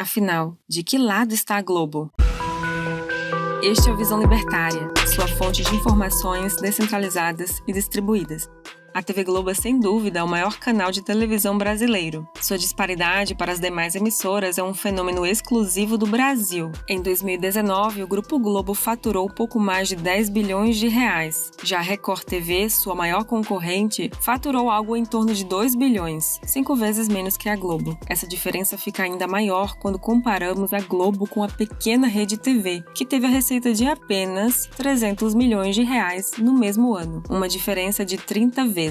Afinal, de que lado está a Globo? Este é o Visão Libertária, sua fonte de informações descentralizadas e distribuídas. A TV Globo é, sem dúvida, o maior canal de televisão brasileiro. Sua disparidade para as demais emissoras é um fenômeno exclusivo do Brasil. Em 2019, o Grupo Globo faturou pouco mais de 10 bilhões de reais. Já a Record TV, sua maior concorrente, faturou algo em torno de 2 bilhões, 5 vezes menos que a Globo. Essa diferença fica ainda maior quando comparamos a Globo com a pequena Rede TV, que teve a receita de apenas 300 milhões de reais no mesmo ano, uma diferença de 30 vezes.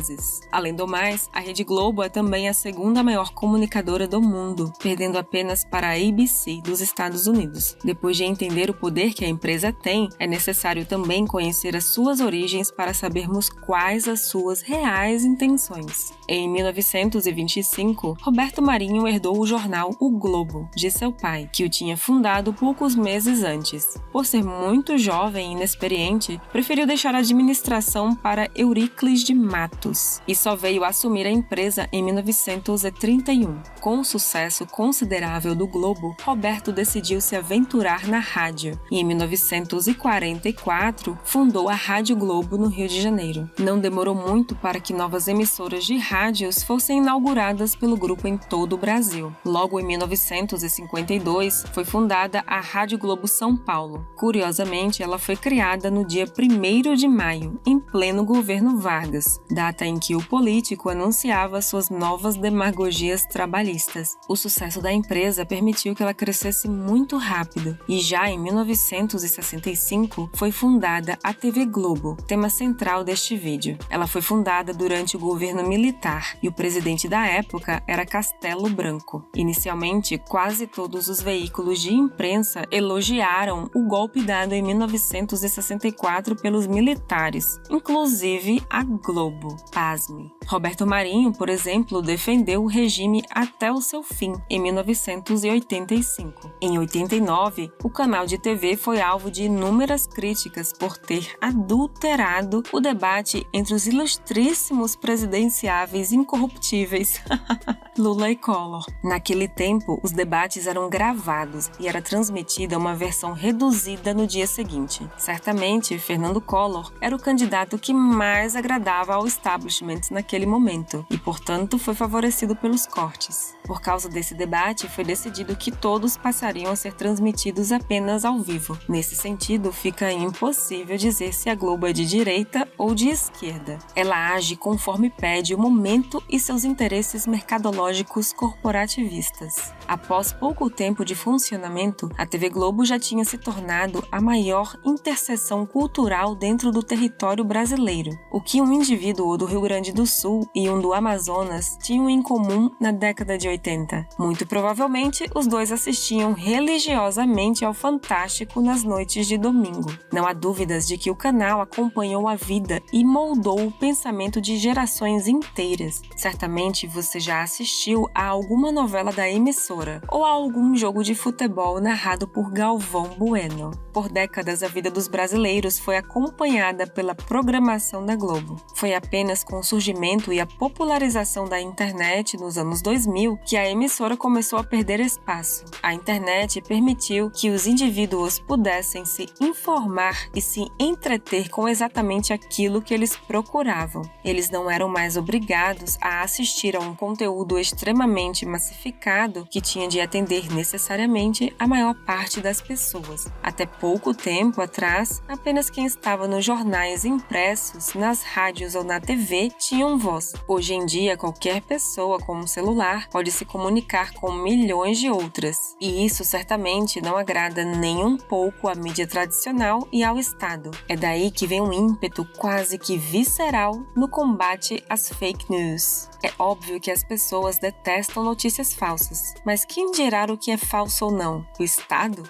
Além do mais, a Rede Globo é também a segunda maior comunicadora do mundo, perdendo apenas para a ABC dos Estados Unidos. Depois de entender o poder que a empresa tem, é necessário também conhecer as suas origens para sabermos quais as suas reais intenções. Em 1925, Roberto Marinho herdou o jornal O Globo, de seu pai, que o tinha fundado poucos meses antes. Por ser muito jovem e inexperiente, preferiu deixar a administração para Euríclides de Matos e só veio assumir a empresa em 1931. Com o sucesso considerável do Globo, Roberto decidiu se aventurar na rádio e, em 1944, fundou a Rádio Globo no Rio de Janeiro. Não demorou muito para que novas emissoras de rádios fossem inauguradas pelo grupo em todo o Brasil. Logo em 1952, foi fundada a Rádio Globo São Paulo. Curiosamente, ela foi criada no dia 1º de maio, em pleno governo Vargas, data em que o político anunciava suas novas demagogias trabalhistas. O sucesso da empresa permitiu que ela crescesse muito rápido e já em 1965 foi fundada a TV Globo, tema central deste vídeo. Ela foi fundada durante o governo militar e o presidente da época era Castelo Branco. Inicialmente, quase todos os veículos de imprensa elogiaram o golpe dado em 1964 pelos militares, inclusive a Globo. Pasme. Roberto Marinho, por exemplo, defendeu o regime até o seu fim, em 1985. Em 89, o canal de TV foi alvo de inúmeras críticas por ter adulterado o debate entre os ilustríssimos presidenciáveis incorruptíveis Lula e Collor. Naquele tempo, os debates eram gravados e era transmitida uma versão reduzida no dia seguinte. Certamente, Fernando Collor era o candidato que mais agradava ao establishment naquele momento e, portanto, foi favorecido pelos cortes. Por causa desse debate, foi decidido que todos passariam a ser transmitidos apenas ao vivo. Nesse sentido, fica impossível dizer se a Globo é de direita ou de esquerda. Ela age conforme pede o momento e seus interesses mercadológicos corporativistas. Após pouco tempo de funcionamento, a TV Globo já tinha se tornado a maior interseção cultural dentro do território brasileiro. O que um indivíduo do Rio Grande do Sul e um do Amazonas tinham em comum na década de 80? Muito provavelmente, os dois assistiam religiosamente ao Fantástico nas noites de domingo. Não há dúvidas de que o canal acompanhou a vida e moldou o pensamento de gerações inteiras. Certamente você já assistiu a alguma novela da emissora ou a algum jogo de futebol narrado por Galvão Bueno. Por décadas, a vida dos brasileiros foi acompanhada pela programação da Globo. Foi apenas com o surgimento e a popularização da internet nos anos 2000 que a emissora começou a perder espaço. A internet permitiu que os indivíduos pudessem se informar e se entreter com exatamente aquilo que eles procuravam. Eles não eram mais obrigados a assistir a um conteúdo extremamente massificado que tinha de atender necessariamente a maior parte das pessoas. Até pouco tempo atrás, apenas quem estava nos jornais impressos, nas rádios ou na TV tinham voz. Hoje em dia, qualquer pessoa com um celular pode se comunicar com milhões de outras. E isso certamente não agrada nem um pouco à mídia tradicional e ao Estado. É daí que vem um ímpeto quase que visceral no combate às fake news. É óbvio que as pessoas detestam notícias falsas, mas quem dirá o que é falso ou não? O Estado?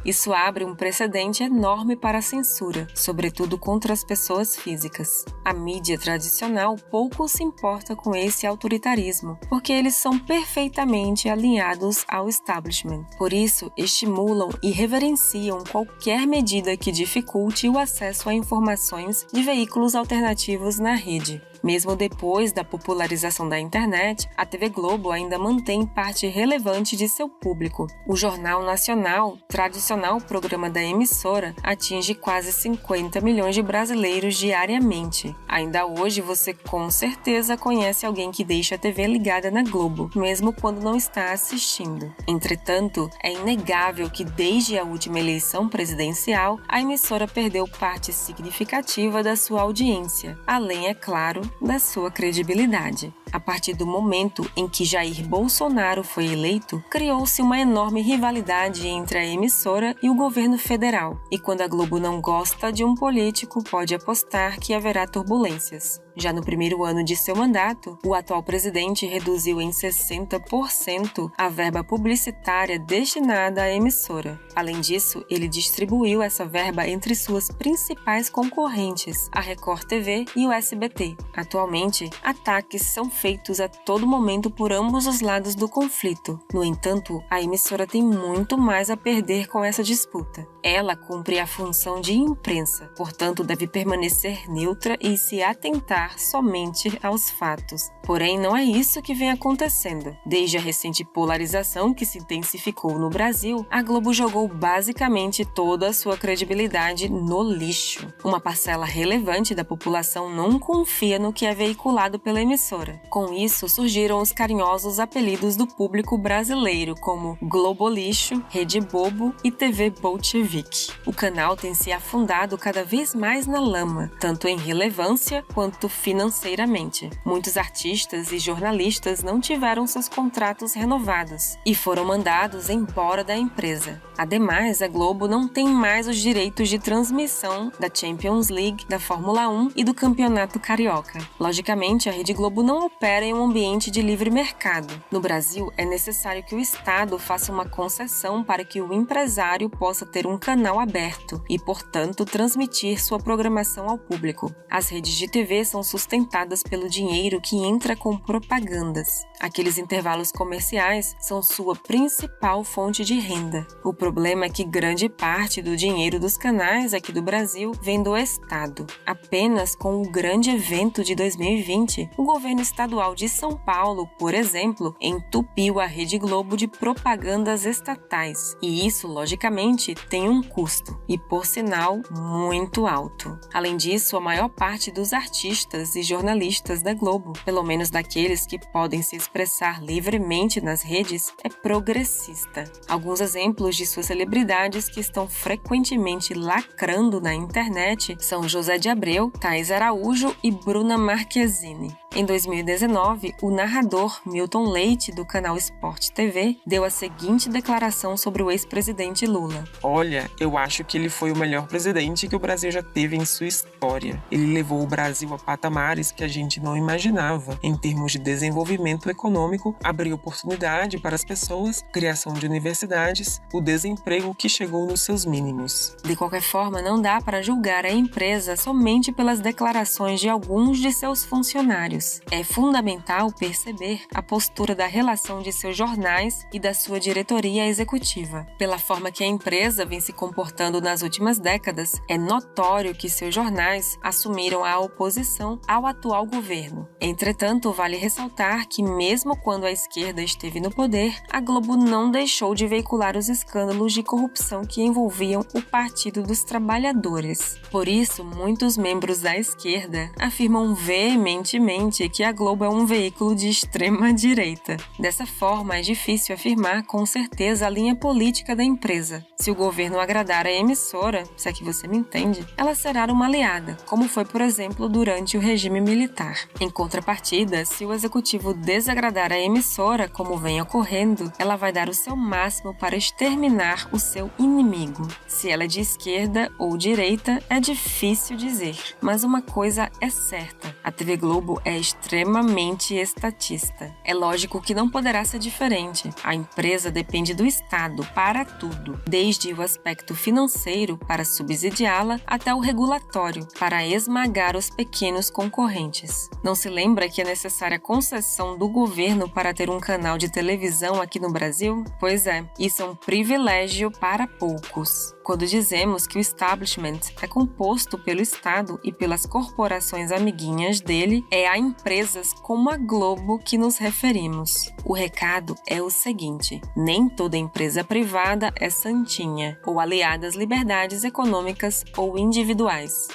Isso abre um precedente enorme para a censura, sobretudo contra as pessoas físicas. A mídia tradicional pouco se importa com esse autoritarismo, porque eles são perfeitamente alinhados ao establishment. Por isso, estimulam e reverenciam qualquer medida que dificulte o acesso a informações de veículos alternativos na rede. Mesmo depois da popularização da internet, a TV Globo ainda mantém parte relevante de seu público. O Jornal Nacional, tradicional programa da emissora, atinge quase 50 milhões de brasileiros diariamente. Ainda hoje você com certeza conhece alguém que deixa a TV ligada na Globo, mesmo quando não está assistindo. Entretanto, é inegável que desde a última eleição presidencial, a emissora perdeu parte significativa da sua audiência, além, é claro, da sua credibilidade. A partir do momento em que Jair Bolsonaro foi eleito, criou-se uma enorme rivalidade entre a emissora e o governo federal. E quando a Globo não gosta de um político, pode apostar que haverá turbulências. Já no primeiro ano de seu mandato, o atual presidente reduziu em 60% a verba publicitária destinada à emissora. Além disso, ele distribuiu essa verba entre suas principais concorrentes, a Record TV e o SBT. Atualmente, ataques são feitos a todo momento por ambos os lados do conflito. No entanto, a emissora tem muito mais a perder com essa disputa. Ela cumpre a função de imprensa, portanto deve permanecer neutra e se atentar somente aos fatos. Porém, não é isso que vem acontecendo. Desde a recente polarização que se intensificou no Brasil, a Globo jogou basicamente toda a sua credibilidade no lixo. Uma parcela relevante da população não confia no que é veiculado pela emissora. Com isso, surgiram os carinhosos apelidos do público brasileiro, como Globo Lixo, Rede Bobo e TV Bolchevique. O canal tem se afundado cada vez mais na lama, tanto em relevância quanto financeiramente. Muitos artistas e jornalistas não tiveram seus contratos renovados e foram mandados embora da empresa. Ademais, a Globo não tem mais os direitos de transmissão da Champions League, da Fórmula 1 e do Campeonato Carioca. Logicamente, a Rede Globo não opera em um ambiente de livre mercado. No Brasil, é necessário que o Estado faça uma concessão para que o empresário possa ter um canal aberto e, portanto, transmitir sua programação ao público. As redes de TV são sustentadas pelo dinheiro que entra com propagandas. Aqueles intervalos comerciais são sua principal fonte de renda. O problema é que grande parte do dinheiro dos canais aqui do Brasil vem do Estado. Apenas com o grande evento de 2020, o governo estadual de São Paulo, por exemplo, entupiu a Rede Globo de propagandas estatais. E isso, logicamente, tem um custo, e por sinal, muito alto. Além disso, a maior parte dos artistas e jornalistas da Globo, pelo menos daqueles que podem se expressar livremente nas redes, é progressista. Alguns exemplos de suas celebridades que estão frequentemente lacrando na internet são José de Abreu, Thaís Araújo e Bruna Marquezine. Em 2019, o narrador Milton Leite, do canal Sport TV, deu a seguinte declaração sobre o ex-presidente Lula. Olha, eu acho que ele foi o melhor presidente que o Brasil já teve em sua história. Ele levou o Brasil a patamares que a gente não imaginava. Em termos de desenvolvimento econômico, abriu oportunidade para as pessoas, criação de universidades, o desemprego que chegou nos seus mínimos. De qualquer forma, não dá para julgar a empresa somente pelas declarações de alguns de seus funcionários. É fundamental perceber a postura da relação de seus jornais e da sua diretoria executiva. Pela forma que a empresa vem se comportando nas últimas décadas, é notório que seus jornais assumiram a oposição ao atual governo. Entretanto, vale ressaltar que, mesmo quando a esquerda esteve no poder, a Globo não deixou de veicular os escândalos de corrupção que envolviam o Partido dos Trabalhadores. Por isso, muitos membros da esquerda afirmam veementemente que a Globo é um veículo de extrema-direita. Dessa forma, é difícil afirmar com certeza a linha política da empresa. Se o governo agradar a emissora, se é que você me entende, ela será uma aliada, como foi, por exemplo, durante o regime militar. Em contrapartida, se o executivo desagradar a emissora, como vem ocorrendo, ela vai dar o seu máximo para exterminar o seu inimigo. Se ela é de esquerda ou direita, é difícil dizer. Mas uma coisa é certa, a TV Globo é extremamente estatista. É lógico que não poderá ser diferente. A empresa depende do Estado para tudo, desde o aspecto financeiro para subsidiá-la até o regulatório. para esmagar os pequenos concorrentes. Não se lembra que é necessária concessão do governo para ter um canal de televisão aqui no Brasil? Pois é, isso é um privilégio para poucos. Quando dizemos que o establishment é composto pelo Estado e pelas corporações amiguinhas dele, é a empresas como a Globo que nos referimos. O recado é o seguinte: nem toda empresa privada é santinha, ou aliada às liberdades econômicas ou individuais.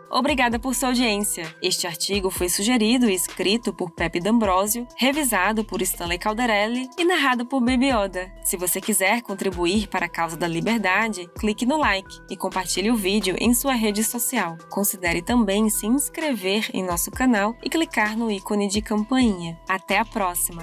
Obrigada por sua audiência. Este artigo foi sugerido e escrito por Pepe D'Ambrosio, revisado por Stanley Calderelli e narrado por Baby Yoda. Se você quiser contribuir para a causa da liberdade, clique no like e compartilhe o vídeo em sua rede social. Considere também se inscrever em nosso canal e clicar no ícone de campainha. Até a próxima!